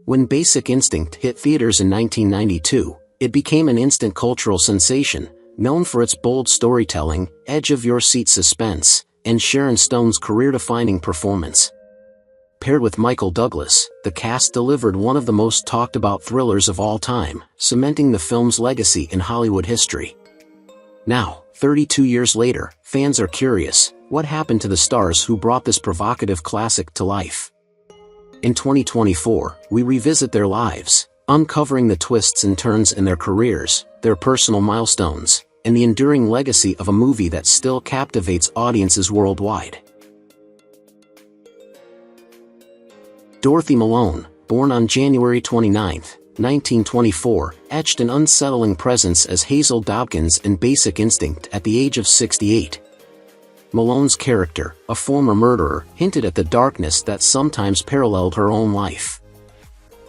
When Basic Instinct hit theaters in 1992, it became an instant cultural sensation, known for its bold storytelling, edge-of-your-seat suspense, and Sharon Stone's career-defining performance. Paired with Michael Douglas, the cast delivered one of the most talked-about thrillers of all time, cementing the film's legacy in Hollywood history. Now, 32 years later, fans are curious, what happened to the stars who brought this provocative classic to life? In 2024, we revisit their lives, uncovering the twists and turns in their careers, their personal milestones, and the enduring legacy of a movie that still captivates audiences worldwide. Dorothy Malone, born on January 29, 1924, etched an unsettling presence as Hazel Dobkins in Basic Instinct at the age of 68. Malone's character, a former murderer, hinted at the darkness that sometimes paralleled her own life.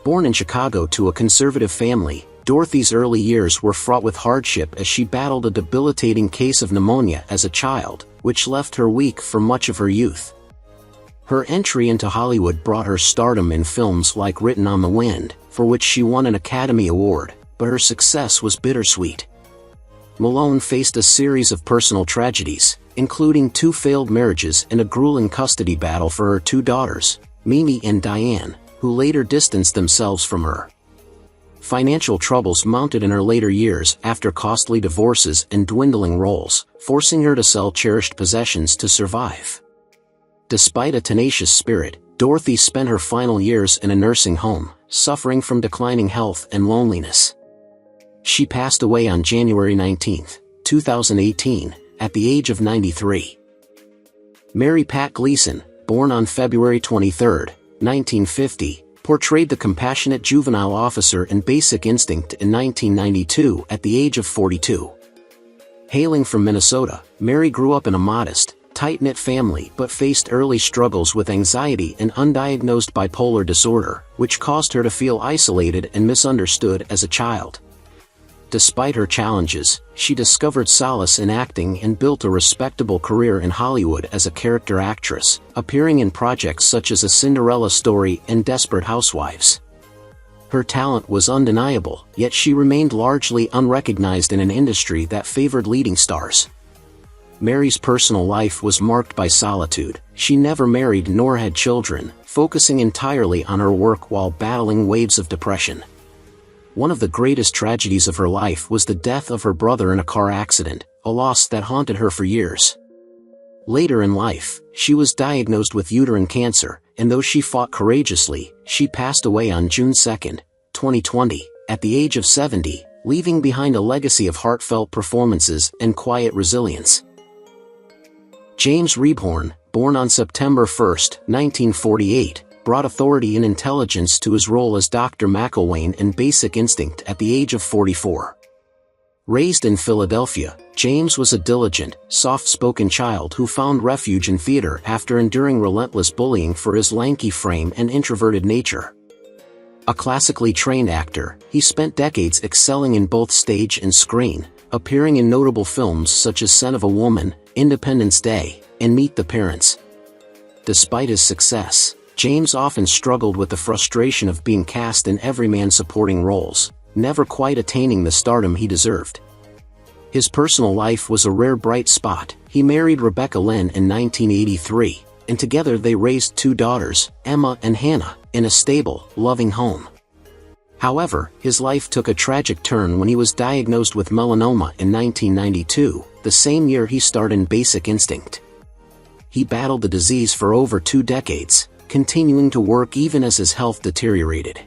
Born in Chicago to a conservative family, Dorothy's early years were fraught with hardship as she battled a debilitating case of pneumonia as a child, which left her weak for much of her youth. Her entry into Hollywood brought her stardom in films like Written on the Wind, for which she won an Academy Award, but her success was bittersweet. Malone faced a series of personal tragedies, including 2 failed marriages and a grueling custody battle for her 2 daughters, Mimi and Diane, who later distanced themselves from her. Financial troubles mounted in her later years after costly divorces and dwindling roles, forcing her to sell cherished possessions to survive. Despite a tenacious spirit, Dorothy spent her final years in a nursing home, suffering from declining health and loneliness. She passed away on January 19, 2018, at the age of 93. Mary Pat Gleason, born on February 23, 1950, portrayed the compassionate juvenile officer in Basic Instinct in 1992 at the age of 42. Hailing from Minnesota, Mary grew up in a modest, tight-knit family but faced early struggles with anxiety and undiagnosed bipolar disorder, which caused her to feel isolated and misunderstood as a child. Despite her challenges, she discovered solace in acting and built a respectable career in Hollywood as a character actress, appearing in projects such as A Cinderella Story and Desperate Housewives. Her talent was undeniable, yet she remained largely unrecognized in an industry that favored leading stars. Mary's personal life was marked by solitude. She never married nor had children, focusing entirely on her work while battling waves of depression. One of the greatest tragedies of her life was the death of her brother in a car accident, a loss that haunted her for years. Later in life, she was diagnosed with uterine cancer, and though she fought courageously, she passed away on June 2, 2020, at the age of 70, leaving behind a legacy of heartfelt performances and quiet resilience. James Rebhorn, born on September 1, 1948, brought authority and intelligence to his role as Dr. McIlwain in Basic Instinct at the age of 44. Raised in Philadelphia, James was a diligent, soft-spoken child who found refuge in theater after enduring relentless bullying for his lanky frame and introverted nature. A classically trained actor, he spent decades excelling in both stage and screen, appearing in notable films such as Scent of a Woman, Independence Day, and Meet the Parents. Despite his success, James often struggled with the frustration of being cast in everyman supporting roles, never quite attaining the stardom he deserved. His personal life was a rare bright spot. He married Rebecca Lynn in 1983, and together they raised 2 daughters, Emma and Hannah, in a stable, loving home. However, his life took a tragic turn when he was diagnosed with melanoma in 1992, the same year he starred in Basic Instinct. He battled the disease for over 2 decades, continuing to work even as his health deteriorated.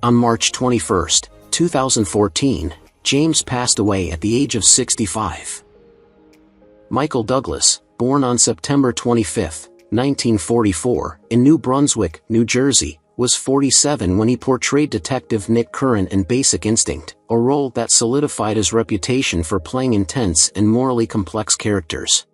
On March 21, 2014, James passed away at the age of 65. Michael Douglas, born on September 25, 1944, in New Brunswick, New Jersey, was 47 when he portrayed Detective Nick Curran in Basic Instinct, a role that solidified his reputation for playing intense and morally complex characters.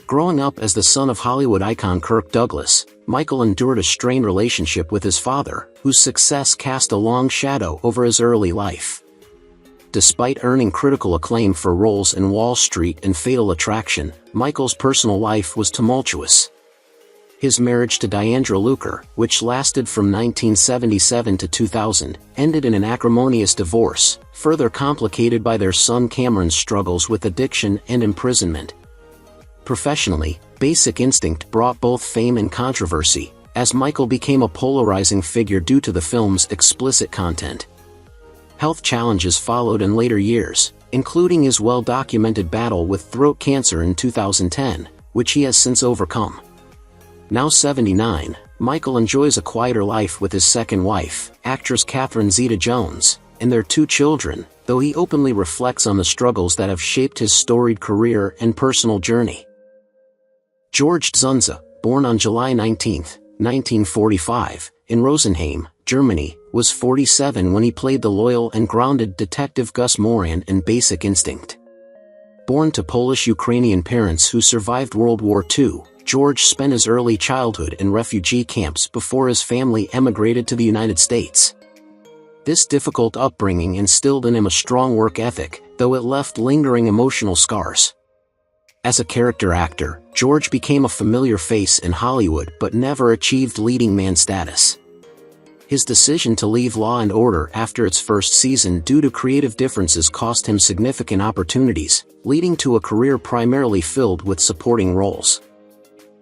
Growing up as the son of Hollywood icon Kirk Douglas, Michael endured a strained relationship with his father, whose success cast a long shadow over his early life. Despite earning critical acclaim for roles in Wall Street and Fatal Attraction, Michael's personal life was tumultuous. His marriage to Diandra Luker, which lasted from 1977 to 2000, ended in an acrimonious divorce, further complicated by their son Cameron's struggles with addiction and imprisonment. Professionally, Basic Instinct brought both fame and controversy, as Michael became a polarizing figure due to the film's explicit content. Health challenges followed in later years, including his well-documented battle with throat cancer in 2010, which he has since overcome. Now 79, Michael enjoys a quieter life with his second wife, actress Catherine Zeta-Jones, and their 2 children, though he openly reflects on the struggles that have shaped his storied career and personal journey. George Dzundza, born on July 19, 1945, in Rosenheim, Germany, was 47 when he played the loyal and grounded detective Gus Moran in Basic Instinct. Born to Polish-Ukrainian parents who survived World War II, George spent his early childhood in refugee camps before his family emigrated to the United States. This difficult upbringing instilled in him a strong work ethic, though it left lingering emotional scars. As a character actor, George became a familiar face in Hollywood but never achieved leading man status. His decision to leave Law & Order after its first season due to creative differences cost him significant opportunities, leading to a career primarily filled with supporting roles.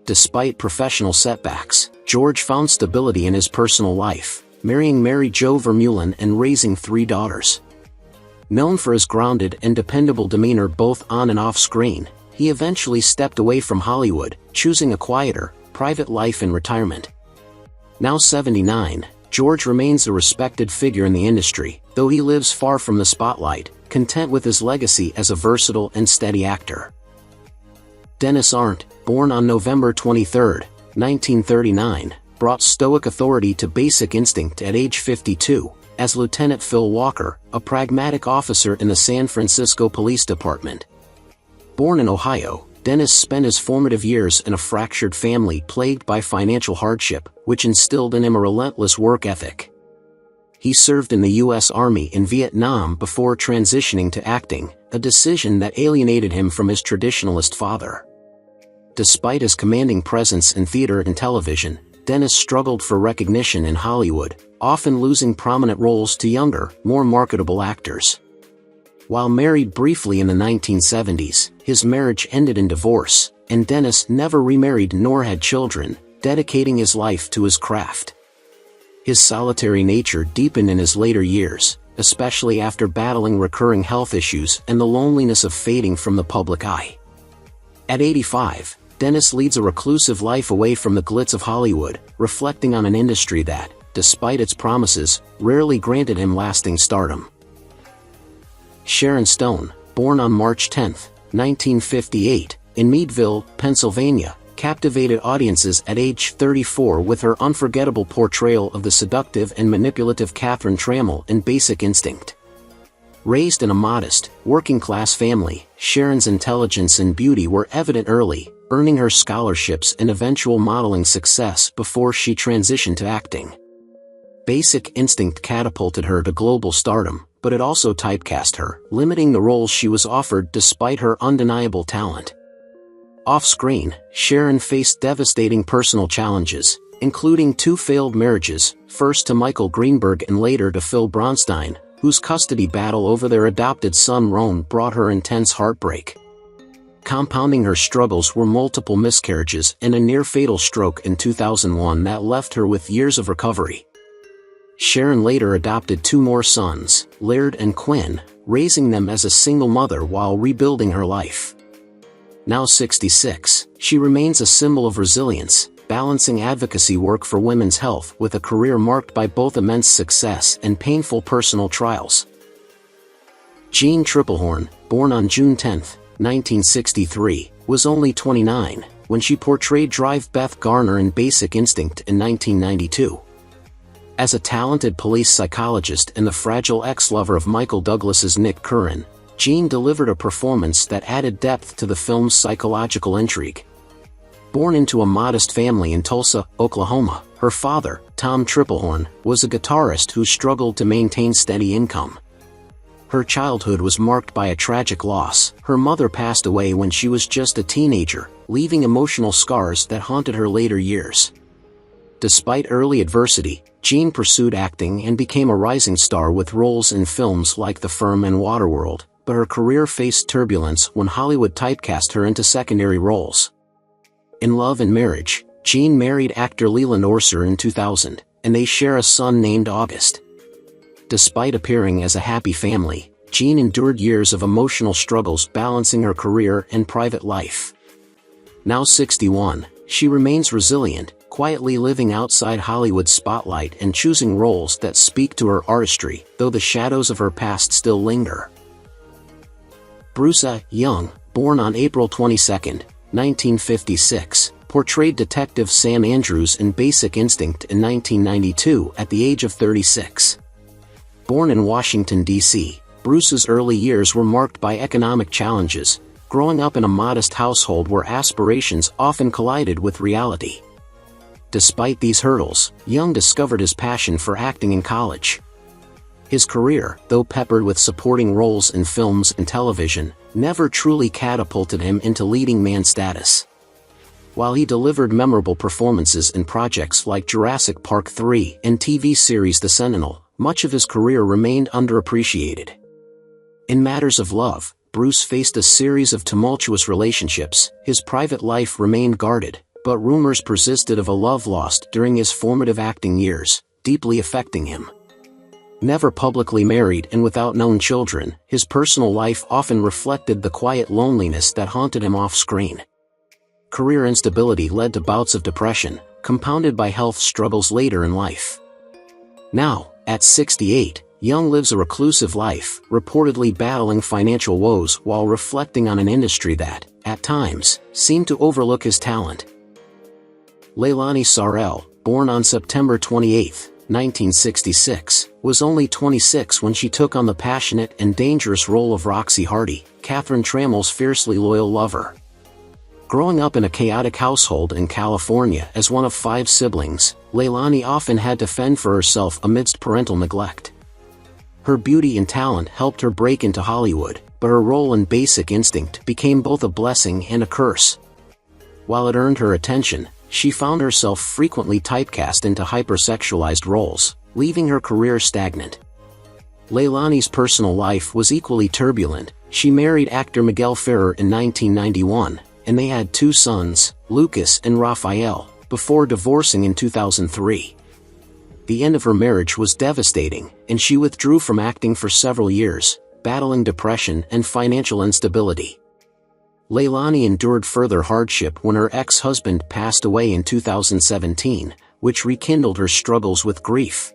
Despite professional setbacks, George found stability in his personal life, marrying Mary Jo Vermeulen and raising 3 daughters. Known for his grounded and dependable demeanor both on and off screen, he eventually stepped away from Hollywood, choosing a quieter, private life in retirement. Now 79, George remains a respected figure in the industry, though he lives far from the spotlight, content with his legacy as a versatile and steady actor. Dennis Arndt, born on November 23, 1939, brought stoic authority to Basic Instinct at age 52, as Lieutenant Phil Walker, a pragmatic officer in the San Francisco Police Department. Born in Ohio, Dennis spent his formative years in a fractured family plagued by financial hardship, which instilled in him a relentless work ethic. He served in the U.S. Army in Vietnam before transitioning to acting, a decision that alienated him from his traditionalist father. Despite his commanding presence in theater and television, Dennis struggled for recognition in Hollywood, often losing prominent roles to younger, more marketable actors. While married briefly in the 1970s, his marriage ended in divorce, and Dennis never remarried nor had children, dedicating his life to his craft. His solitary nature deepened in his later years, especially after battling recurring health issues and the loneliness of fading from the public eye. At 85, Dennis leads a reclusive life away from the glitz of Hollywood, reflecting on an industry that, despite its promises, rarely granted him lasting stardom. Sharon Stone, born on March 10, 1958, in Meadville, Pennsylvania, captivated audiences at age 34 with her unforgettable portrayal of the seductive and manipulative Catherine Tramell in Basic Instinct. Raised in a modest, working-class family, Sharon's intelligence and beauty were evident early, earning her scholarships and eventual modeling success before she transitioned to acting. Basic Instinct catapulted her to global stardom, but it also typecast her, limiting the roles she was offered despite her undeniable talent. Off-screen, Sharon faced devastating personal challenges, including 2 failed marriages, first to Michael Greenberg and later to Phil Bronstein, whose custody battle over their adopted son Roan brought her intense heartbreak. Compounding her struggles were multiple miscarriages and a near-fatal stroke in 2001 that left her with years of recovery. Sharon later adopted 2 more sons, Laird and Quinn, raising them as a single mother while rebuilding her life. Now 66, she remains a symbol of resilience, balancing advocacy work for women's health with a career marked by both immense success and painful personal trials. Jeanne Tripplehorn, born on June 10, 1963, was only 29 when she portrayed Drive Beth Garner in Basic Instinct in 1992. As a talented police psychologist and the fragile ex-lover of Michael Douglas's Nick Curran, Jeanne delivered a performance that added depth to the film's psychological intrigue. Born into a modest family in Tulsa, Oklahoma, her father, Tom Tripplehorn, was a guitarist who struggled to maintain steady income. Her childhood was marked by a tragic loss. Her mother passed away when she was just a teenager, leaving emotional scars that haunted her later years. Despite early adversity, Jeanne pursued acting and became a rising star with roles in films like The Firm and Waterworld, but her career faced turbulence when Hollywood typecast her into secondary roles. In Love and Marriage, Jeanne married actor Leland Orser in 2000, and they share a son named August. Despite appearing as a happy family, Jeanne endured years of emotional struggles balancing her career and private life. Now 61, she remains resilient, quietly living outside Hollywood's spotlight and choosing roles that speak to her artistry, though the shadows of her past still linger. Bruce Young, born on April 22, 1956, portrayed Detective Sam Andrews in Basic Instinct in 1992 at the age of 36. Born in Washington, D.C., Bruce's early years were marked by economic challenges, growing up in a modest household where aspirations often collided with reality. Despite these hurdles, Young discovered his passion for acting in college. His career, though peppered with supporting roles in films and television, never truly catapulted him into leading man status. While he delivered memorable performances in projects like Jurassic Park 3 and TV series The Sentinel, much of his career remained underappreciated. In matters of love, Bruce faced a series of tumultuous relationships. His private life remained guarded, but rumors persisted of a love lost during his formative acting years, deeply affecting him. Never publicly married and without known children, his personal life often reflected the quiet loneliness that haunted him off-screen. Career instability led to bouts of depression, compounded by health struggles later in life. Now, at 68, Young lives a reclusive life, reportedly battling financial woes while reflecting on an industry that, at times, seemed to overlook his talent. Leilani Sarel, born on September 28, 1966, was only 26 when she took on the passionate and dangerous role of Roxy Hardy, Catherine Tramell's fiercely loyal lover. Growing up in a chaotic household in California as one of 5 siblings, Leilani often had to fend for herself amidst parental neglect. Her beauty and talent helped her break into Hollywood, but her role in Basic Instinct became both a blessing and a curse. While it earned her attention, she found herself frequently typecast into hypersexualized roles, leaving her career stagnant. Leilani's personal life was equally turbulent. She married actor Miguel Ferrer in 1991, and they had 2 sons, Lucas and Raphael, before divorcing in 2003. The end of her marriage was devastating, and she withdrew from acting for several years, battling depression and financial instability. Leilani endured further hardship when her ex-husband passed away in 2017, which rekindled her struggles with grief.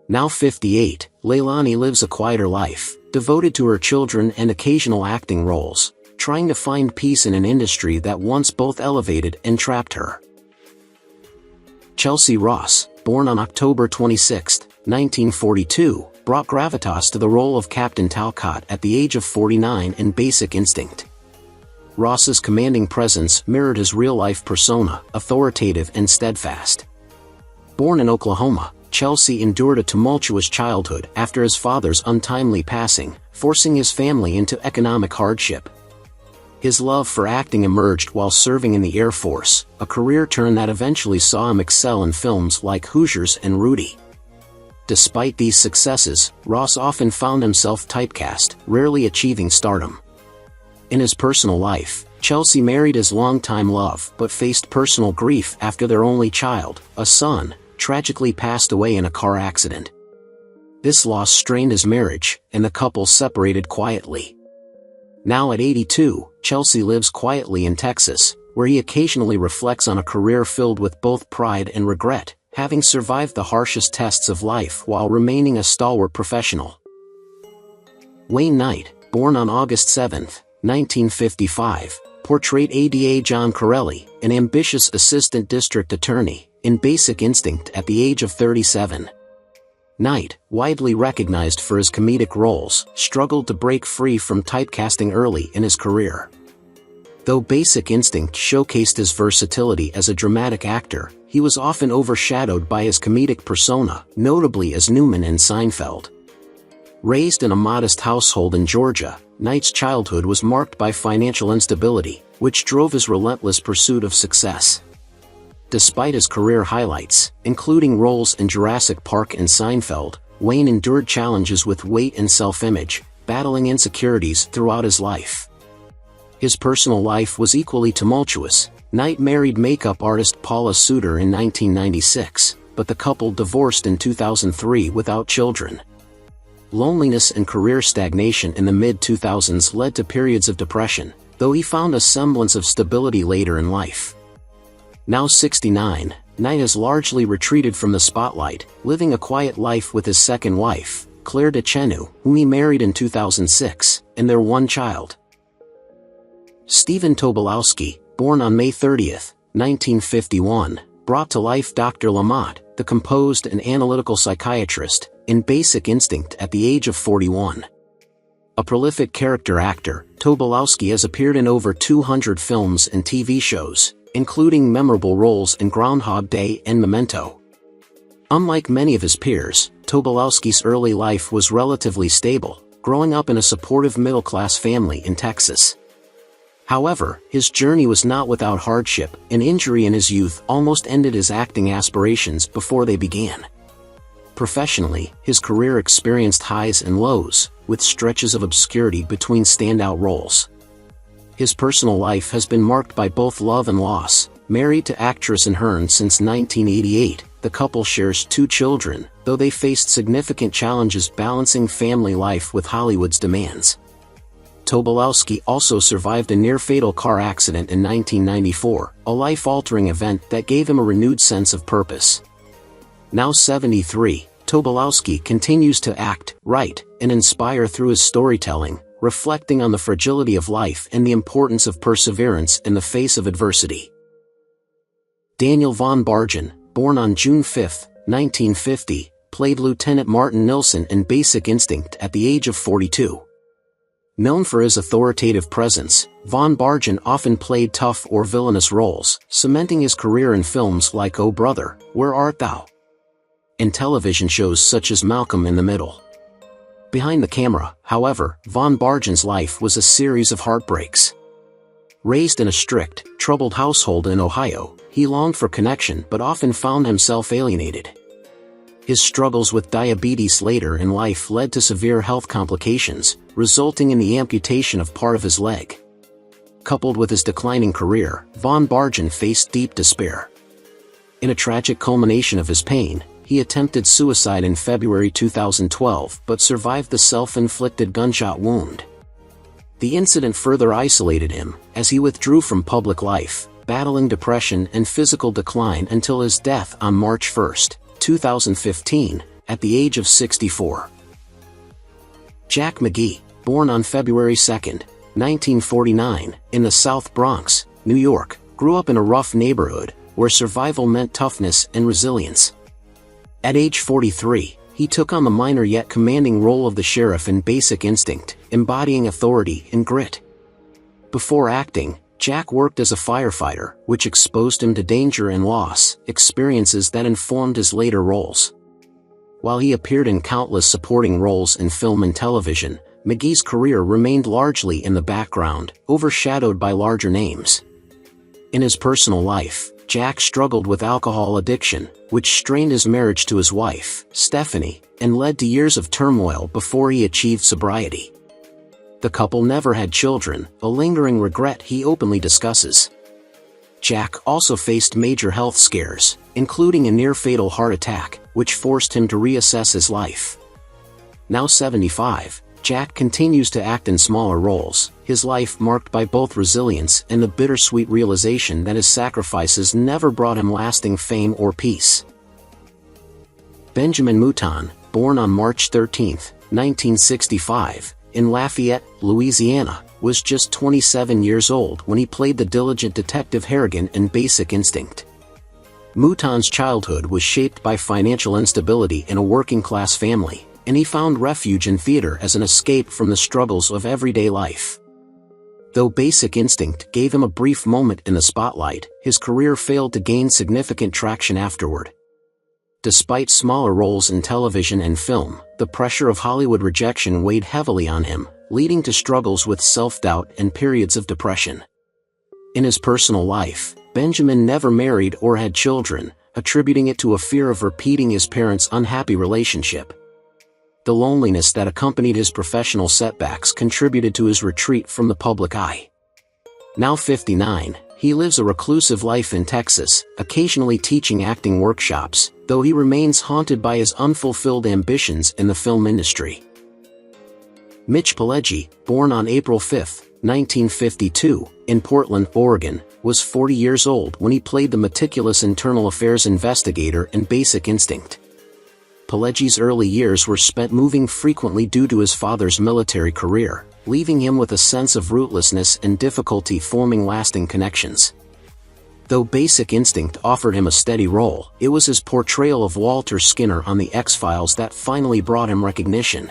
Now 58, Leilani lives a quieter life, devoted to her children and occasional acting roles, trying to find peace in an industry that once both elevated and trapped her. Chelsea Ross, born on October 26, 1942, brought gravitas to the role of Captain Talcott at the age of 49 in Basic Instinct. Ross's commanding presence mirrored his real-life persona, authoritative and steadfast. Born in Oklahoma, Chelsea endured a tumultuous childhood after his father's untimely passing, forcing his family into economic hardship. His love for acting emerged while serving in the Air Force, a career turn that eventually saw him excel in films like Hoosiers and Rudy. Despite these successes, Ross often found himself typecast, rarely achieving stardom. In his personal life, Chelsea married his longtime love but faced personal grief after their only child, a son, tragically passed away in a car accident. This loss strained his marriage, and the couple separated quietly. Now at 82, Chelsea lives quietly in Texas, where he occasionally reflects on a career filled with both pride and regret, having survived the harshest tests of life while remaining a stalwart professional. Wayne Knight, born on August 7, 1955, portrayed Ada John Corelli, an ambitious assistant district attorney, in Basic Instinct at the age of 37. Knight, widely recognized for his comedic roles, struggled to break free from typecasting early in his career. Though Basic Instinct showcased his versatility as a dramatic actor, he was often overshadowed by his comedic persona, notably as Newman in Seinfeld. Raised in a modest household in Georgia, Knight's childhood was marked by financial instability, which drove his relentless pursuit of success. Despite his career highlights, including roles in Jurassic Park and Seinfeld, Wayne endured challenges with weight and self-image, battling insecurities throughout his life. His personal life was equally tumultuous. Knight married makeup artist Paula Suter in 1996, but the couple divorced in 2003 without children. Loneliness and career stagnation in the mid-2000s led to periods of depression, though he found a semblance of stability later in life. Now 69, Knight has largely retreated from the spotlight, living a quiet life with his second wife, Claire Deschenu, whom he married in 2006, and their one child. Stephen Tobolowsky, born on May 30, 1951, brought to life Dr. Lamont, the composed and analytical psychiatrist, in Basic Instinct at the age of 41. A prolific character actor, Tobolowsky has appeared in over 200 films and TV shows, including memorable roles in Groundhog Day and Memento. Unlike many of his peers, Tobolowsky's early life was relatively stable, growing up in a supportive middle-class family in Texas. However, his journey was not without hardship. An injury in his youth almost ended his acting aspirations before they began. Professionally, his career experienced highs and lows, with stretches of obscurity between standout roles. His personal life has been marked by both love and loss. Married to actress Hearn since 1988, the couple shares 2 children, though they faced significant challenges balancing family life with Hollywood's demands. Tobolowsky also survived a near-fatal car accident in 1994, a life-altering event that gave him a renewed sense of purpose. Now 73, Tobolowsky continues to act, write, and inspire through his storytelling, reflecting on the fragility of life and the importance of perseverance in the face of adversity. Daniel von Bargen, born on June 5, 1950, played Lieutenant Martin Nilsson in Basic Instinct at the age of 42. Known for his authoritative presence, von Bargen often played tough or villainous roles, cementing his career in films like Oh Brother, Where Art Thou? And television shows such as Malcolm in the Middle. Behind the camera, however, von Bargen's life was a series of heartbreaks. Raised in a strict, troubled household in Ohio, he longed for connection but often found himself alienated. His struggles with diabetes later in life led to severe health complications, resulting in the amputation of part of his leg. Coupled with his declining career, von Bargen faced deep despair. In a tragic culmination of his pain, he attempted suicide in February 2012 but survived the self-inflicted gunshot wound. The incident further isolated him, as he withdrew from public life, battling depression and physical decline until his death on March 1, 2015, at the age of 64. Jack McGee, born on February 2, 1949, in the South Bronx, New York, grew up in a rough neighborhood, where survival meant toughness and resilience. At age 43, he took on the minor yet commanding role of the sheriff in Basic Instinct, embodying authority and grit. Before acting, Jack worked as a firefighter, which exposed him to danger and loss, experiences that informed his later roles. While he appeared in countless supporting roles in film and television, McGee's career remained largely in the background, overshadowed by larger names. In his personal life, Jack struggled with alcohol addiction, which strained his marriage to his wife, Stephanie, and led to years of turmoil before he achieved sobriety. The couple never had children, a lingering regret he openly discusses. Jack also faced major health scares, including a near-fatal heart attack, which forced him to reassess his life. Now 75, Jack continues to act in smaller roles, his life marked by both resilience and the bittersweet realization that his sacrifices never brought him lasting fame or peace. Benjamin Mutan, born on March 13, 1965, in Lafayette, Louisiana, was just 27 years old when he played the diligent detective Harrigan in Basic Instinct. Mutan's childhood was shaped by financial instability in a working-class family, and he found refuge in theater as an escape from the struggles of everyday life. Though Basic Instinct gave him a brief moment in the spotlight, his career failed to gain significant traction afterward. Despite smaller roles in television and film, the pressure of Hollywood rejection weighed heavily on him, leading to struggles with self-doubt and periods of depression. In his personal life, Benjamin never married or had children, attributing it to a fear of repeating his parents' unhappy relationship. The loneliness that accompanied his professional setbacks contributed to his retreat from the public eye. Now 59, he lives a reclusive life in Texas, occasionally teaching acting workshops, though he remains haunted by his unfulfilled ambitions in the film industry. Mitch Pileggi, born on April 5, 1952, in Portland, Oregon, was 40 years old when he played the meticulous internal affairs investigator in Basic Instinct. Pileggi's early years were spent moving frequently due to his father's military career, leaving him with a sense of rootlessness and difficulty forming lasting connections. Though Basic Instinct offered him a steady role, it was his portrayal of Walter Skinner on The X-Files that finally brought him recognition.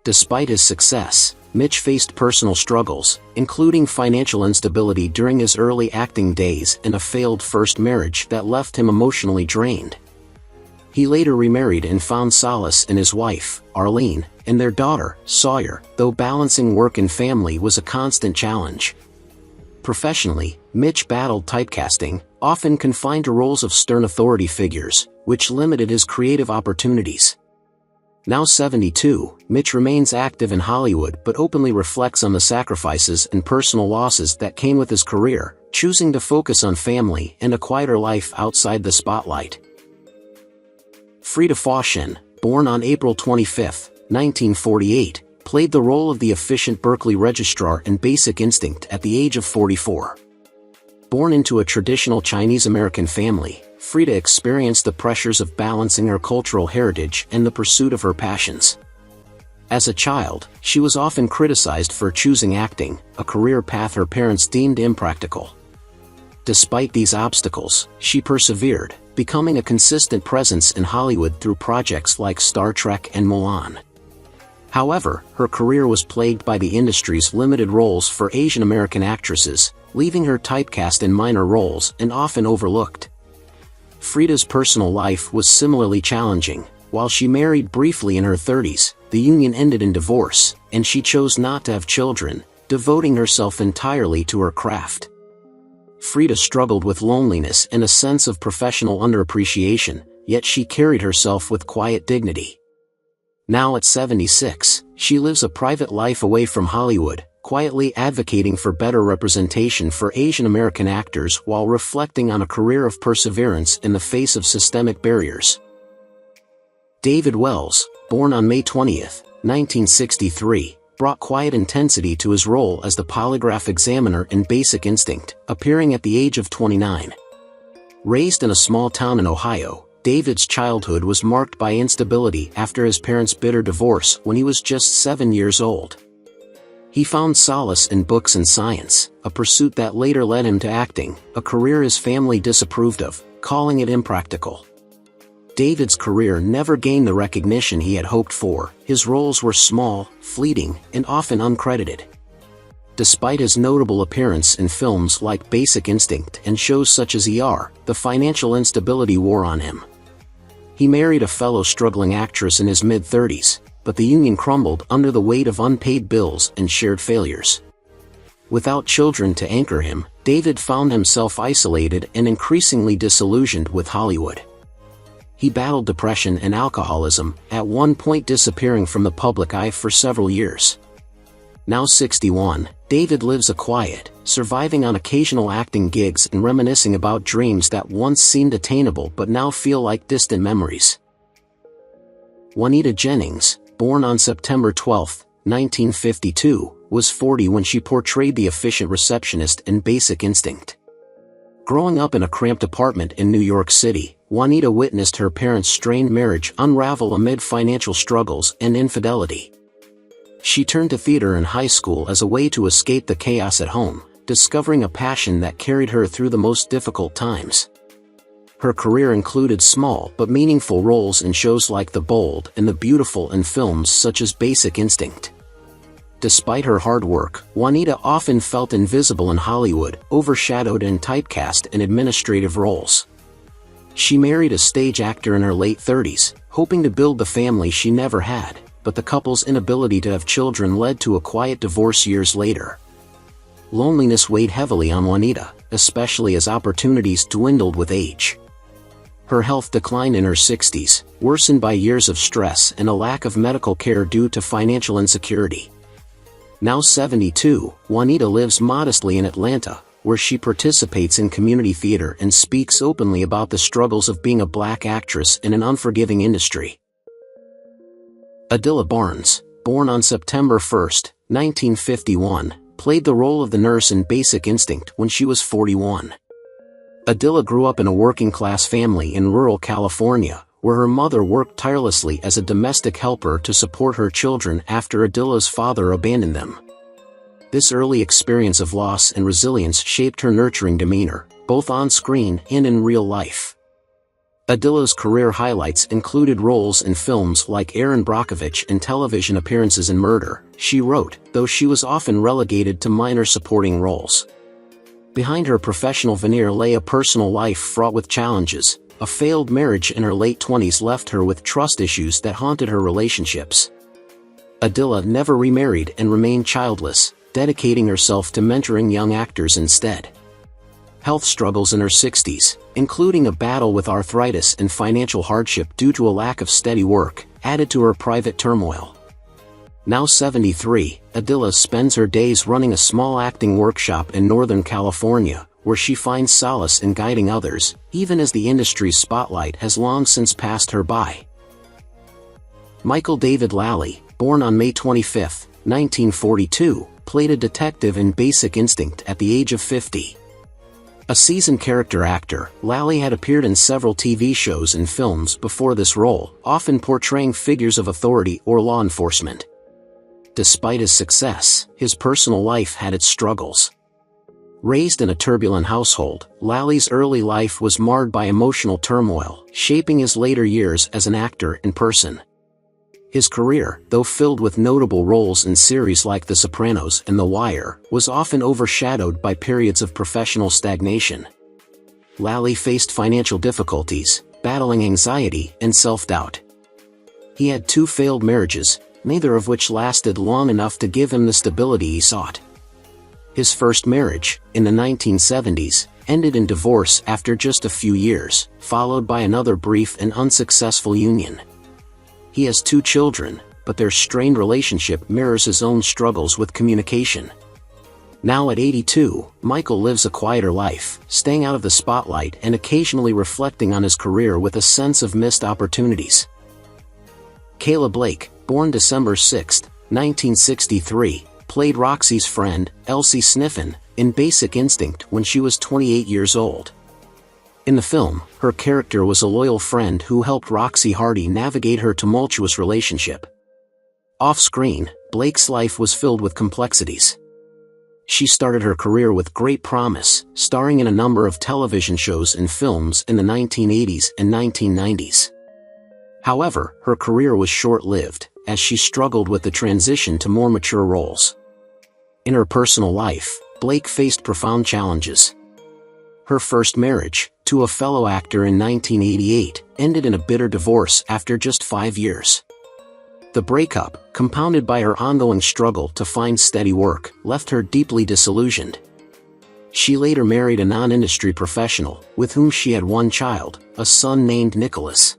Despite his success, Mitch faced personal struggles, including financial instability during his early acting days and a failed first marriage that left him emotionally drained. He later remarried and found solace in his wife, Arlene, and their daughter, Sawyer, though balancing work and family was a constant challenge. Professionally, Mitch battled typecasting, often confined to roles of stern authority figures, which limited his creative opportunities. Now 72, Mitch remains active in Hollywood but openly reflects on the sacrifices and personal losses that came with his career, choosing to focus on family and a quieter life outside the spotlight. Farrah Fawcett, born on April 25, 1948, played the role of the efficient Berkeley registrar in Basic Instinct at the age of 44. Born into a traditional Chinese-American family, Farrah experienced the pressures of balancing her cultural heritage and the pursuit of her passions. As a child, she was often criticized for choosing acting, a career path her parents deemed impractical. Despite these obstacles, she persevered, becoming a consistent presence in Hollywood through projects like Star Trek and Mulan. However, her career was plagued by the industry's limited roles for Asian American actresses, leaving her typecast in minor roles and often overlooked. Farrah's personal life was similarly challenging. While she married briefly in her 30s, the union ended in divorce, and she chose not to have children, devoting herself entirely to her craft. Farrah struggled with loneliness and a sense of professional underappreciation, yet she carried herself with quiet dignity. Now at 76, she lives a private life away from Hollywood, quietly advocating for better representation for Asian American actors while reflecting on a career of perseverance in the face of systemic barriers. David Wells, born on May 20, 1963, brought quiet intensity to his role as the polygraph examiner in Basic Instinct, appearing at the age of 29. Raised in a small town in Ohio, David's childhood was marked by instability after his parents' bitter divorce when he was just 7 years old. He found solace in books and science, a pursuit that later led him to acting, a career his family disapproved of, calling it impractical. David's career never gained the recognition he had hoped for. His roles were small, fleeting, and often uncredited. Despite his notable appearance in films like Basic Instinct and shows such as ER, the financial instability wore on him. He married a fellow struggling actress in his mid-30s, but the union crumbled under the weight of unpaid bills and shared failures. Without children to anchor him, David found himself isolated and increasingly disillusioned with Hollywood. He battled depression and alcoholism, at one point disappearing from the public eye for several years. Now 61, David lives a quiet, surviving on occasional acting gigs and reminiscing about dreams that once seemed attainable but now feel like distant memories. Wanita Jennings, born on September 12, 1952, was 40 when she portrayed the efficient receptionist in Basic Instinct. Growing up in a cramped apartment in New York City, Wanita witnessed her parents' strained marriage unravel amid financial struggles and infidelity. She turned to theater in high school as a way to escape the chaos at home, discovering a passion that carried her through the most difficult times. Her career included small but meaningful roles in shows like The Bold and the Beautiful and films such as Basic Instinct. Despite her hard work, Wanita often felt invisible in Hollywood, overshadowed and typecast in administrative roles. She married a stage actor in her late 30s, hoping to build the family she never had, but the couple's inability to have children led to a quiet divorce years later. loneliness weighed heavily on Wanita, especially as opportunities dwindled with age. Her health declined in her 60s, worsened by years of stress and a lack of medical care due to financial insecurity. Now 72, Wanita lives modestly in Atlanta, where she participates in community theater and speaks openly about the struggles of being a black actress in an unforgiving industry. Adilla Barnes, born on September 1, 1951, played the role of the nurse in Basic Instinct when she was 41. Adilla grew up in a working-class family in rural California, where her mother worked tirelessly as a domestic helper to support her children after Adilla's father abandoned them. This early experience of loss and resilience shaped her nurturing demeanor, both on screen and in real life. Adilla's career highlights included roles in films like Erin Brockovich and television appearances in Murder, She Wrote, though she was often relegated to minor supporting roles. Behind her professional veneer lay a personal life fraught with challenges. A failed marriage in her late 20s left her with trust issues that haunted her relationships. Adilla never remarried and remained childless, dedicating herself to mentoring young actors instead. Health struggles in her 60s, including a battle with arthritis and financial hardship due to a lack of steady work, added to her private turmoil. Now 73, Adilla spends her days running a small acting workshop in Northern California, where she finds solace in guiding others, even as the industry's spotlight has long since passed her by. Michael David Lally, born on May 25, 1942, played a detective in Basic Instinct at the age of 50. A seasoned character actor, Lally had appeared in several TV shows and films before this role, often portraying figures of authority or law enforcement. Despite his success, his personal life had its struggles. Raised in a turbulent household, Lally's early life was marred by emotional turmoil, shaping his later years as an actor in person. His career, though filled with notable roles in series like The Sopranos and The Wire, was often overshadowed by periods of professional stagnation. Lally faced financial difficulties, battling anxiety and self-doubt. He had 2 failed marriages, neither of which lasted long enough to give him the stability he sought. His first marriage, in the 1970s, ended in divorce after just a few years, followed by another brief and unsuccessful union. He has 2 children, but their strained relationship mirrors his own struggles with communication. Now at 82, Michael lives a quieter life, staying out of the spotlight and occasionally reflecting on his career with a sense of missed opportunities. Kayla Blake, born December 6, 1963, played Roxy's friend, Elsie Sniffen, in Basic Instinct when she was 28 years old. In the film, her character was a loyal friend who helped Roxy Hardy navigate her tumultuous relationship. Off-screen, Blake's life was filled with complexities. She started her career with great promise, starring in a number of television shows and films in the 1980s and 1990s. However, her career was short-lived, as she struggled with the transition to more mature roles. In her personal life, Blake faced profound challenges. Her first marriage, to a fellow actor in 1988, ended in a bitter divorce after just 5 years. The breakup, compounded by her ongoing struggle to find steady work, left her deeply disillusioned. She later married a non-industry professional, with whom she had 1 child, a son named Nicholas.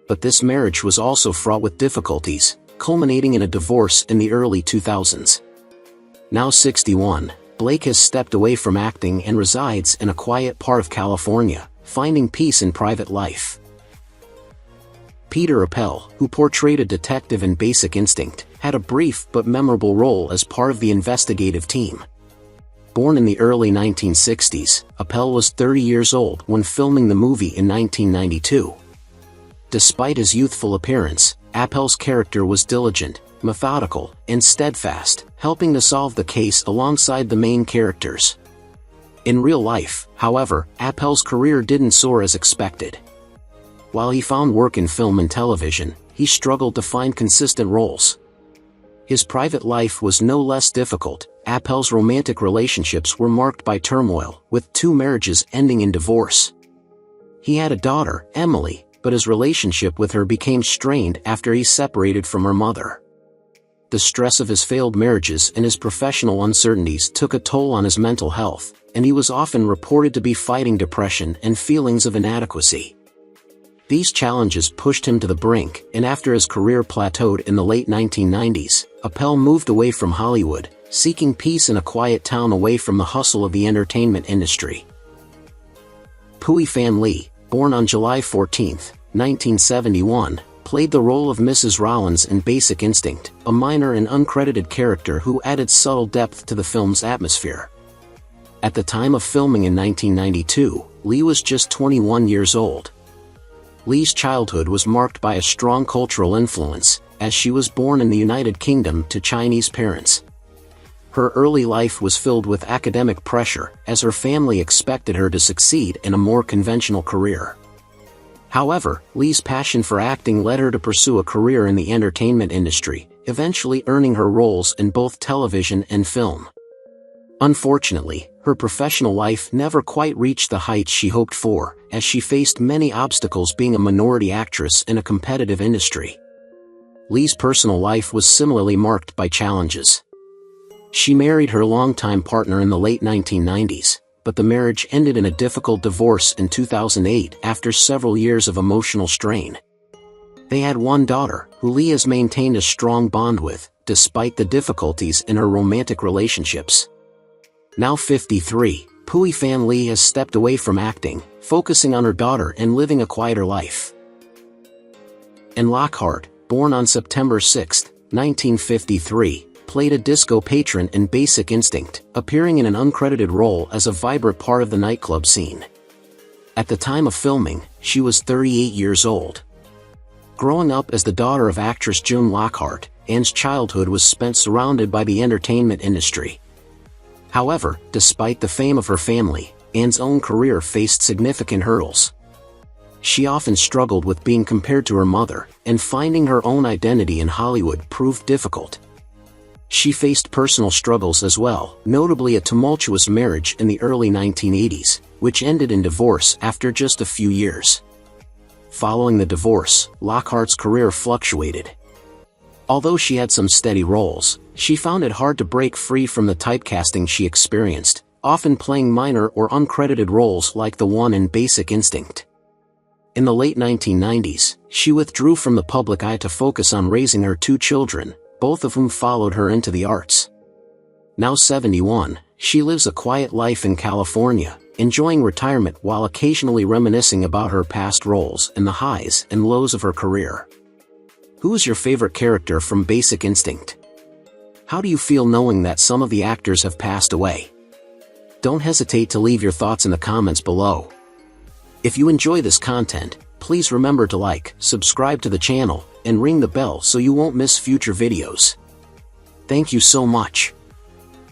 But this marriage was also fraught with difficulties, culminating in a divorce in the early 2000s. Now 61, Blake has stepped away from acting and resides in a quiet part of California, finding peace in private life. Peter Appel, who portrayed a detective in Basic Instinct, had a brief but memorable role as part of the investigative team. Born in the early 1960s, Appel was 30 years old when filming the movie in 1992. Despite his youthful appearance, Appel's character was diligent, methodical, and steadfast, helping to solve the case alongside the main characters. In real life, however, Appel's career didn't soar as expected. While he found work in film and television, he struggled to find consistent roles. His private life was no less difficult. Appel's romantic relationships were marked by turmoil, with 2 marriages ending in divorce. He had a daughter, Emily, but his relationship with her became strained after he separated from her mother. The stress of his failed marriages and his professional uncertainties took a toll on his mental health, and he was often reported to be fighting depression and feelings of inadequacy. These challenges pushed him to the brink, and after his career plateaued in the late 1990s, Appel moved away from Hollywood, seeking peace in a quiet town away from the hustle of the entertainment industry. Phoebe Fan Lee, born on July 14, 1971, played the role of Mrs. Rollins in Basic Instinct, a minor and uncredited character who added subtle depth to the film's atmosphere. At the time of filming in 1992, Lee was just 21 years old. Lee's childhood was marked by a strong cultural influence, as she was born in the United Kingdom to Chinese parents. Her early life was filled with academic pressure, as her family expected her to succeed in a more conventional career. However, Lee's passion for acting led her to pursue a career in the entertainment industry, eventually earning her roles in both television and film. Unfortunately, her professional life never quite reached the heights she hoped for, as she faced many obstacles being a minority actress in a competitive industry. Lee's personal life was similarly marked by challenges. She married her longtime partner in the late 1990s, but the marriage ended in a difficult divorce in 2008 after several years of emotional strain. They had one daughter, who Lee has maintained a strong bond with, despite the difficulties in her romantic relationships. Now 53, Phoebe Fan Lee has stepped away from acting, focusing on her daughter and living a quieter life. And Lockhart, born on September 6, 1953, played a disco patron in Basic Instinct, appearing in an uncredited role as a vibrant part of the nightclub scene. At the time of filming, she was 38 years old. Growing up as the daughter of actress Jeanne Lockhart, Anne's childhood was spent surrounded by the entertainment industry. However, despite the fame of her family, Anne's own career faced significant hurdles. She often struggled with being compared to her mother, and finding her own identity in Hollywood proved difficult. She faced personal struggles as well, notably a tumultuous marriage in the early 1980s, which ended in divorce after just a few years. Following the divorce, Lockhart's career fluctuated. Although she had some steady roles, she found it hard to break free from the typecasting she experienced, often playing minor or uncredited roles like the one in Basic Instinct. In the late 1990s, she withdrew from the public eye to focus on raising her two children, both of whom followed her into the arts. Now 71, she lives a quiet life in California, enjoying retirement while occasionally reminiscing about her past roles and the highs and lows of her career. Who is your favorite character from Basic Instinct? How do you feel knowing that some of the actors have passed away? Don't hesitate to leave your thoughts in the comments below. If you enjoy this content, please remember to like, subscribe to the channel, and ring the bell so you won't miss future videos. Thank you so much.